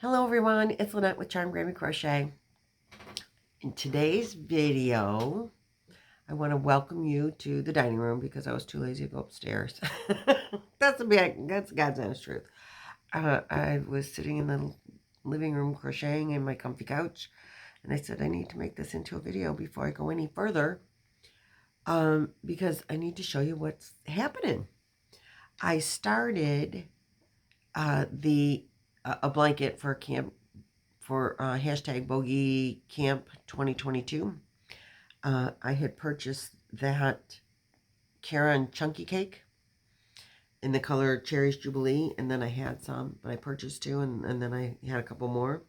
Hello everyone, it's Lynette with Charmed Grammy Crochet. In today's video, I want to welcome you to the dining room because I was too lazy to go upstairs. That's God's honest truth. I was sitting in the living room crocheting in my comfy couch, and I said I need to make this into a video before I go any further, because I need to show you what's happening. I started a blanket for camp for hashtag Boggy Camp 2022. I had purchased that Karen Chunky Cake in the color Cherries Jubilee, and then I had some, but I purchased two, and then I had a couple more.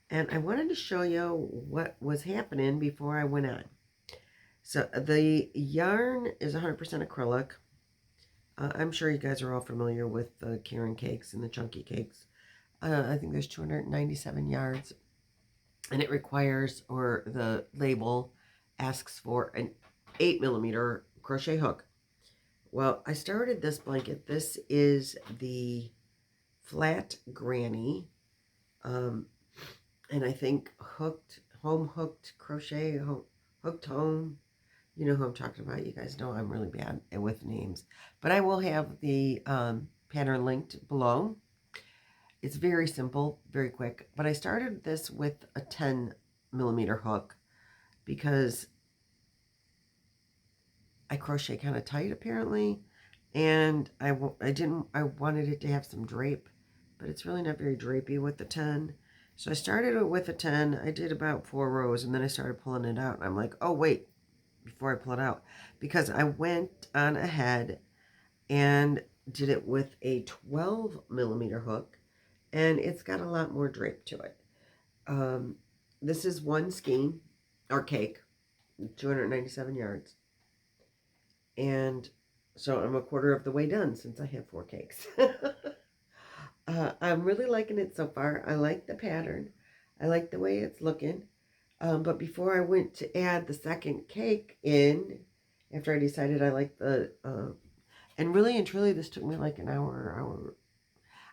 And I wanted to show you what was happening before I went on. So the yarn is 100% acrylic. I'm sure you guys are all familiar with the Karen cakes and the chunky cakes. I think there's 297 yards, and it requires, or the label asks for, an 8mm crochet hook. Well, I started this blanket. This is the flat granny, and I think home hooked crochet, hooked home. You know who I'm talking about. You guys know I'm really bad with names, but I will have the pattern linked below. It's very simple, very quick, but I started this with a 10mm hook because I crochet kind of tight apparently, and I wanted it to have some drape, but it's really not very drapey with the 10. So I started it with a 10. I did about 4 rows, and then I started pulling it out, and I'm like, oh wait, before I pull it out, because I went on ahead and did it with a 12mm hook, and it's got a lot more drape to it. This is one skein, or cake, 297 yards. And so I'm a quarter of the way done since I have 4 cakes. I'm really liking it so far. I like the pattern. I like the way it's looking. But before I went to add the second cake in, after I decided I liked the, and really and truly this took me like an hour.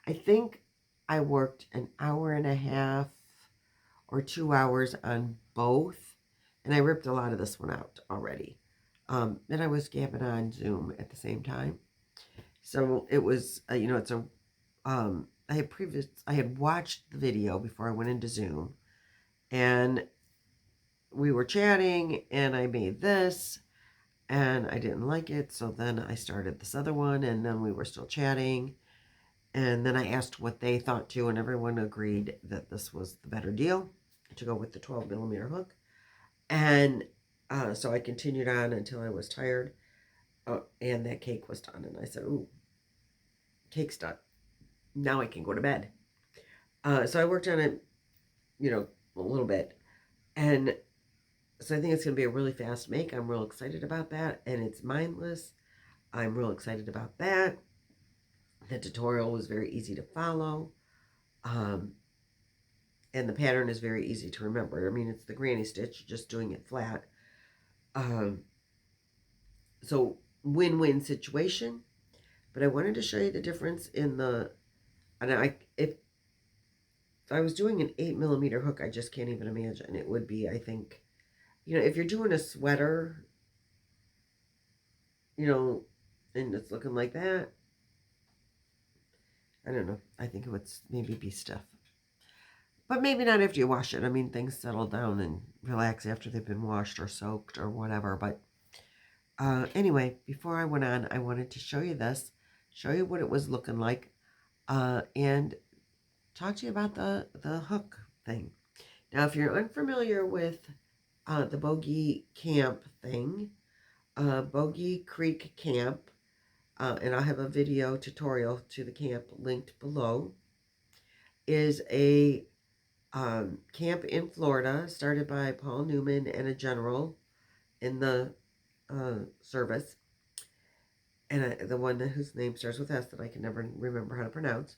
I think I worked an hour and a half or 2 hours on both. And I ripped a lot of this one out already. And I was gabbing on Zoom at the same time. So it was, it's a, I had watched the video before I went into Zoom, and we were chatting, and I made this, and I didn't like it, so then I started this other one, and then we were still chatting, and then I asked what they thought too, and everyone agreed that this was the better deal to go with the 12mm hook. And so I continued on until I was tired, and that cake was done. And I said, ooh, cake's done. Now I can go to bed. So I worked on it, a little bit. And so I think it's going to be a really fast make. I'm real excited about that. And it's mindless. I'm real excited about that. The tutorial was very easy to follow. And the pattern is very easy to remember. I mean, it's the granny stitch, just doing it flat. So win-win situation. But I wanted to show you the difference in the, and if I was doing an 8mm hook, I just can't even imagine. It would be, I think, if you're doing a sweater, and it's looking like that, I don't know. I think it would maybe be stiff. But maybe not after you wash it. I mean, things settle down and relax after they've been washed or soaked or whatever. But anyway, before I went on, I wanted to show you this, show you what it was looking like, and talk to you about the hook thing. Now, if you're unfamiliar with the Boggy Camp thing, Boggy Creek Camp, and I'll have a video tutorial to the camp linked below, is a camp in Florida started by Paul Newman and a general in the service, and the one whose name starts with S that I can never remember how to pronounce.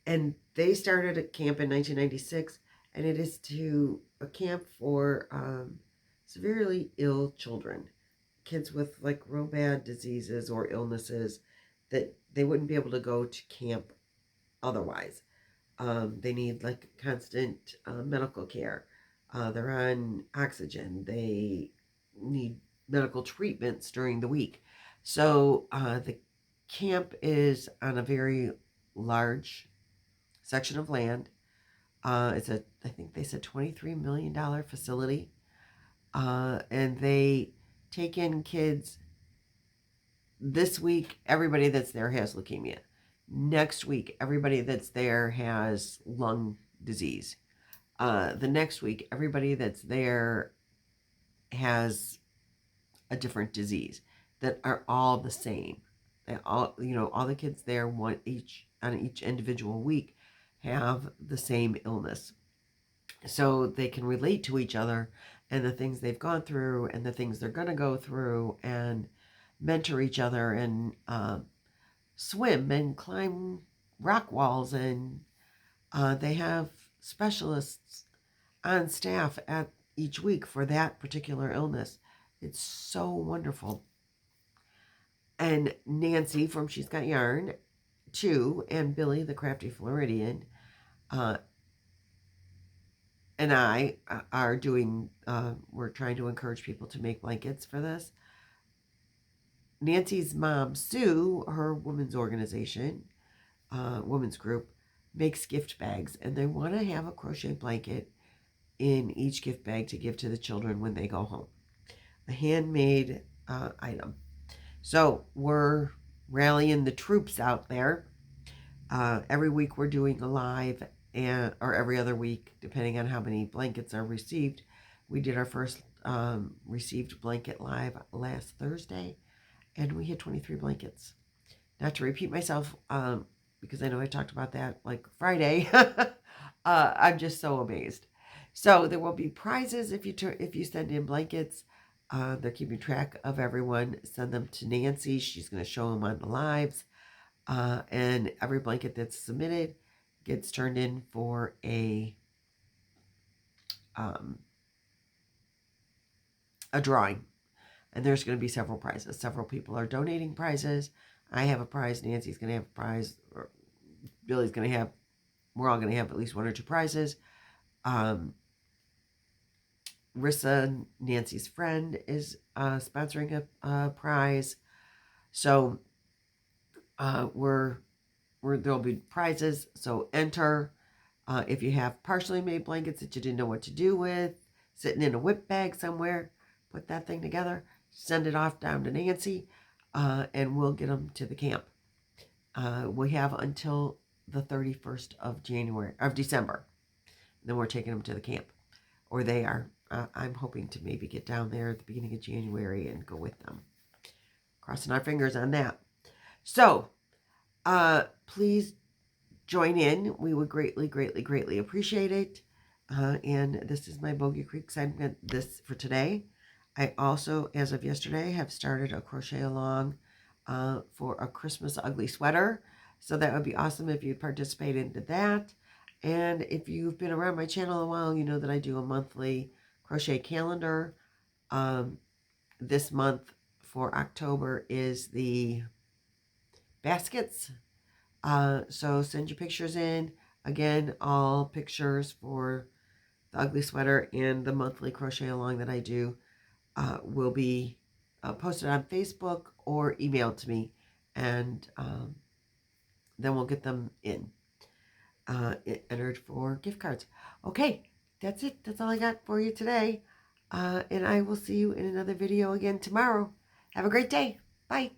And they started a camp in 1996, and it is a camp for severely ill children, kids with like real bad diseases or illnesses that they wouldn't be able to go to camp otherwise. They need like constant medical care. They're on oxygen. They need medical treatments during the week. So the camp is on a very large section of land. It's a, I think they said $23 million facility. And they take in kids. This week, everybody that's there has leukemia. Next week, everybody that's there has lung disease. The next week, everybody that's there has a different disease that are all the same. They all, all the kids there on each individual week have the same illness. So they can relate to each other and the things they've gone through and the things they're going to go through and mentor each other and swim and climb rock walls. And they have specialists on staff at each week for that particular illness. It's so wonderful. And Nancy from She's Got Yarn, too, and Billy, the Crafty Floridian, and I are doing, we're trying to encourage people to make blankets for this. Nancy's mom, Sue, her women's organization, women's group, makes gift bags, and they want to have a crochet blanket in each gift bag to give to the children when they go home. A handmade item. So we're rallying the troops out there. Every week we're doing a live, or every other week, depending on how many blankets are received. We did our first received blanket live last Thursday, and we had 23 blankets. Not to repeat myself, because I know I talked about that like Friday. I'm just so amazed. So there will be prizes if you send in blankets. They're keeping track of everyone. Send them to Nancy. She's going to show them on the lives. And every blanket that's submitted gets turned in for a drawing. And there's going to be several prizes. Several people are donating prizes. I have a prize. Nancy's going to have a prize. Or Billy's going to have. We're all going to have at least one or two prizes. Rissa, Nancy's friend, is sponsoring a prize. So there'll be prizes. So enter. If you have partially made blankets that you didn't know what to do with, sitting in a whip bag somewhere, put that thing together, send it off down to Nancy, and we'll get them to the camp. We have until the 31st of December. Then we're taking them to the camp, or they are. I'm hoping to maybe get down there at the beginning of January and go with them. Crossing our fingers on that. So, please join in. We would greatly, greatly, greatly appreciate it. And this is my Boggy Creek segment this for today. I also, as of yesterday, have started a crochet along for a Christmas ugly sweater. So that would be awesome if you participate into that. And if you've been around my channel a while, you know that I do a monthly crochet calendar. This month for October is the baskets. So send your pictures in. Again, all pictures for the ugly sweater and the monthly crochet along that I do will be posted on Facebook or emailed to me, and then we'll get them in entered for gift cards. Okay, that's it. That's all I got for you today, and I will see you in another video again tomorrow. Have a great day. Bye.